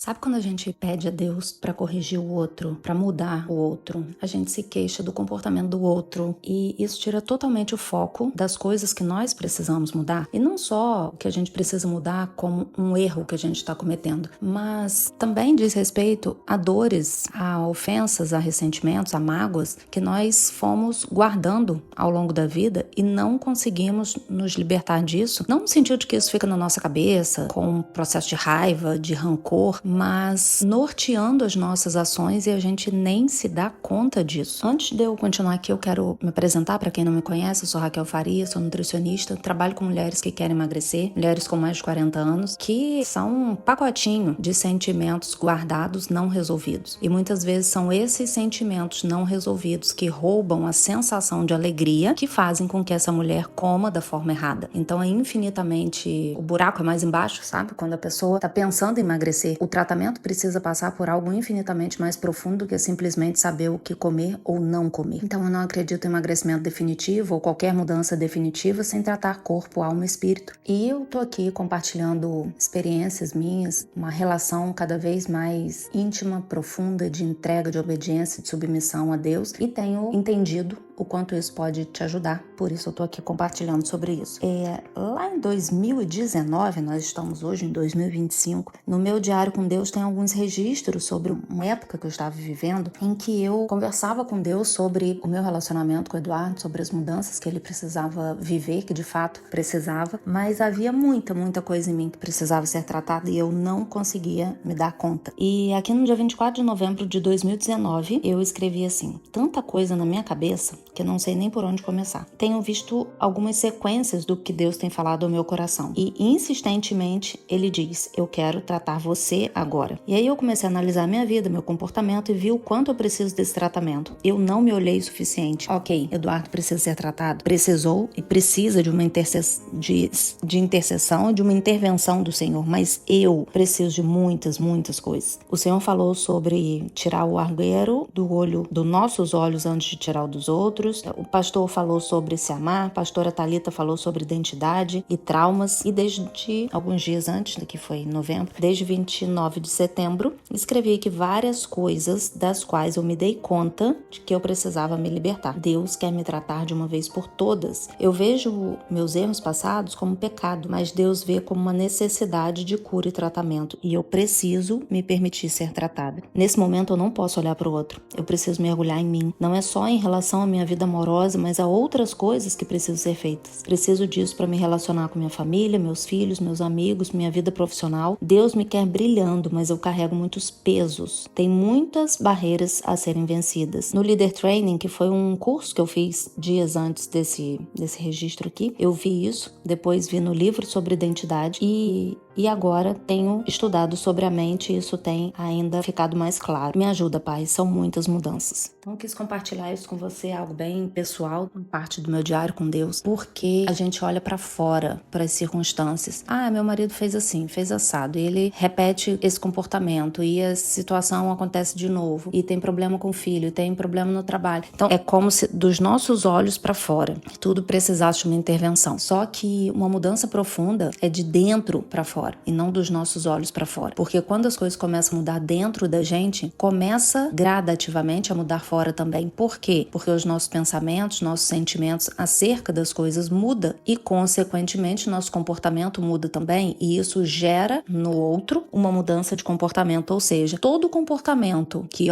Sabe quando a gente pede a Deus pra corrigir o outro, pra mudar o outro? A gente se queixa do comportamento do outro e isso tira totalmente o foco das coisas que nós precisamos mudar. E não só o que a gente precisa mudar como um erro que a gente está cometendo, mas também diz respeito a dores, a ofensas, a ressentimentos, a mágoas que nós fomos guardando ao longo da vida e não conseguimos nos libertar disso. Não no sentido de que isso fica na nossa cabeça, com um processo de raiva, de rancor, mas norteando as nossas ações e a gente nem se dá conta disso. Antes de eu continuar aqui, eu quero me apresentar para quem não me conhece. Eu sou Raquel Faria, sou nutricionista, trabalho com mulheres que querem emagrecer, mulheres com mais de 40 anos, que são um pacotinho de sentimentos guardados, não resolvidos. E muitas vezes são esses sentimentos não resolvidos que roubam a sensação de alegria que fazem com que essa mulher coma da forma errada. Então é infinitamente... O buraco é mais embaixo, sabe? Quando a pessoa está pensando em emagrecer, o tratamento precisa passar por algo infinitamente mais profundo do que simplesmente saber o que comer ou não comer. Então eu não acredito em emagrecimento definitivo ou qualquer mudança definitiva sem tratar corpo, alma e espírito. E eu tô aqui compartilhando experiências minhas, uma relação cada vez mais íntima, profunda, de entrega, de obediência, de submissão a Deus, e tenho entendido o quanto isso pode te ajudar. Por isso eu tô aqui compartilhando sobre isso. Lá em 2019, nós estamos hoje em 2025, no meu diário com Deus tem alguns registros sobre uma época que eu estava vivendo em que eu conversava com Deus sobre o meu relacionamento com o Eduardo, sobre as mudanças que ele precisava viver, que de fato precisava, mas havia muita coisa em mim que precisava ser tratada e eu não conseguia me dar conta. E aqui no dia 24 de novembro de 2019, eu escrevi assim: tanta coisa na minha cabeça que eu não sei nem por onde começar. Tenho visto algumas sequências do que Deus tem falado ao meu coração e insistentemente ele diz: eu quero tratar você agora. E aí eu comecei a analisar a minha vida, meu comportamento e vi o quanto eu preciso desse tratamento. Eu não me olhei o suficiente. Ok, Eduardo precisa ser tratado. Precisou e precisa de uma intercessão, de uma intervenção do Senhor, mas eu preciso de muitas coisas. O Senhor falou sobre tirar o argueiro do olho, dos nossos olhos antes de tirar o dos outros. O pastor falou sobre se amar, a pastora Thalita falou sobre identidade e traumas, e desde alguns dias antes, que foi em novembro, desde 29 de setembro, escrevi aqui várias coisas das quais eu me dei conta de que eu precisava me libertar. Deus quer me tratar de uma vez por todas. Eu vejo meus erros passados como pecado, mas Deus vê como uma necessidade de cura e tratamento, e eu preciso me permitir ser tratada. Nesse momento eu não posso olhar para o outro, eu preciso mergulhar em mim. Não é só em relação à minha vida amorosa, mas há outras coisas que precisam ser feitas. Preciso disso para me relacionar com minha família, meus filhos, meus amigos, minha vida profissional. Deus me quer brilhando, mas eu carrego muitos pesos. Tem muitas barreiras a serem vencidas. No Leader Training, que foi um curso que eu fiz dias antes desse registro aqui, eu vi isso, depois vi no livro sobre identidade e agora tenho estudado sobre a mente e isso tem ainda ficado mais claro. Me ajuda, Pai, são muitas mudanças. Então eu quis compartilhar isso com você, algo bem pessoal, parte do meu diário com Deus, porque a gente olha pra fora, para as circunstâncias. Ah, meu marido fez assim, fez assado, e ele repete esse comportamento e a situação acontece de novo, e tem problema com o filho, tem problema no trabalho. Então é como se dos nossos olhos pra fora tudo precisasse de uma intervenção. Só que uma mudança profunda é de dentro pra fora e não dos nossos olhos pra fora, porque quando as coisas começam a mudar dentro da gente, começa gradativamente a mudar fora também. Por quê? Porque os nossos pensamentos, nossos sentimentos acerca das coisas muda e consequentemente nosso comportamento muda também, e isso gera no outro uma mudança de comportamento. Ou seja, todo comportamento que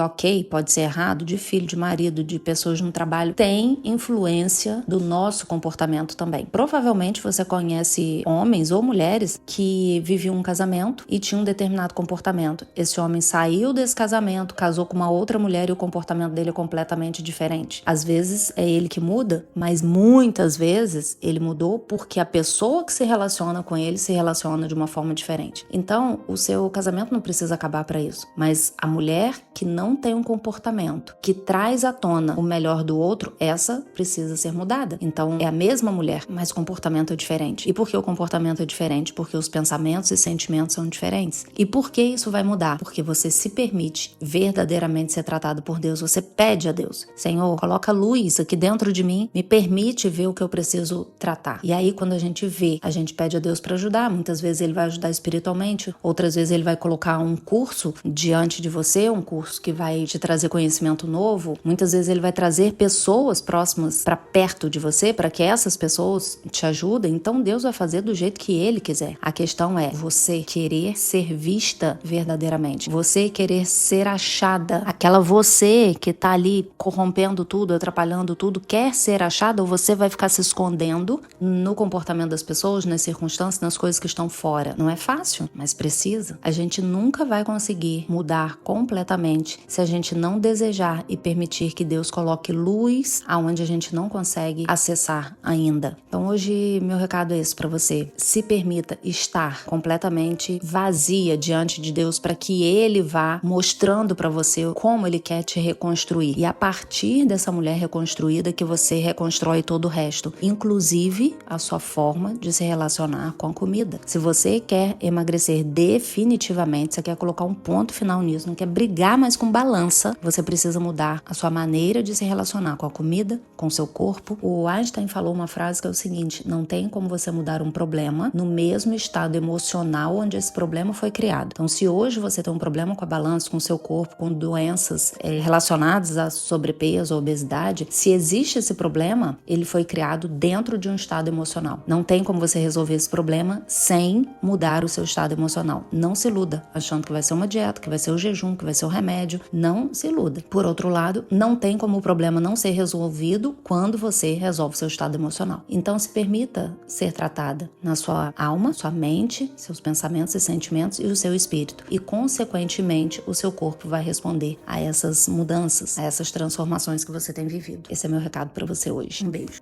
pode ser errado, de filho, de marido, de pessoas no trabalho, tem influência do nosso comportamento também. Provavelmente você conhece homens ou mulheres que viviam um casamento e tinham um determinado comportamento. Esse homem saiu desse casamento, casou com uma outra mulher e o comportamento dele é completamente diferente. Às vezes é ele que muda, mas muitas vezes ele mudou porque a pessoa que se relaciona com ele se relaciona de uma forma diferente. Então, o seu casamento não precisa acabar para isso, mas a mulher que não tem um comportamento que traz à tona o melhor do outro, essa precisa ser mudada. Então, é a mesma mulher, mas o comportamento é diferente. E por que o comportamento é diferente? Porque os pensamentos e sentimentos são diferentes. E por que isso vai mudar? Porque você se permite verdadeiramente ser tratado por Deus. Você pede a Deus: Senhor, coloca luz luz aqui dentro de mim me permite ver o que eu preciso tratar. E aí, quando a gente vê, a gente pede a Deus para ajudar. Muitas vezes ele vai ajudar espiritualmente, outras vezes ele vai colocar um curso diante de você, um curso que vai te trazer conhecimento novo. Muitas vezes ele vai trazer pessoas próximas para perto de você, para que essas pessoas te ajudem. Então Deus vai fazer do jeito que ele quiser. A questão é você querer ser vista verdadeiramente, você querer ser achada. Aquela você que tá ali corrompendo tudo, atrapalhando tudo, quer ser achada, ou você vai ficar se escondendo no comportamento das pessoas, nas circunstâncias, nas coisas que estão fora. Não é fácil, mas precisa. A gente nunca vai conseguir mudar completamente se a gente não desejar e permitir que Deus coloque luz aonde a gente não consegue acessar ainda. Então hoje meu recado é esse para você. Se permita estar completamente vazia diante de Deus para que Ele vá mostrando para você como Ele quer te reconstruir. E a partir dessa mulher reconstruída que você reconstrói todo o resto, inclusive a sua forma de se relacionar com a comida. Se você quer emagrecer definitivamente, você quer colocar um ponto final nisso, não quer brigar mais com balança, você precisa mudar a sua maneira de se relacionar com a comida, com o seu corpo. O Einstein falou uma frase que é o seguinte: não tem como você mudar um problema no mesmo estado emocional onde esse problema foi criado. Então, se hoje você tem um problema com a balança, com o seu corpo, com doenças relacionadas a sobrepeso ou obesidade, se existe esse problema, ele foi criado dentro de um estado emocional. Não tem como você resolver esse problema sem mudar o seu estado emocional. Não se iluda achando que vai ser uma dieta, que vai ser o jejum, que vai ser o remédio. Não se iluda. Por outro lado, não tem como o problema não ser resolvido quando você resolve o seu estado emocional. Então, se permita ser tratada na sua alma, sua mente, seus pensamentos e sentimentos e o seu espírito. E, consequentemente, o seu corpo vai responder a essas mudanças, a essas transformações que você tem vivido. Esse é meu recado para você hoje. Um beijo.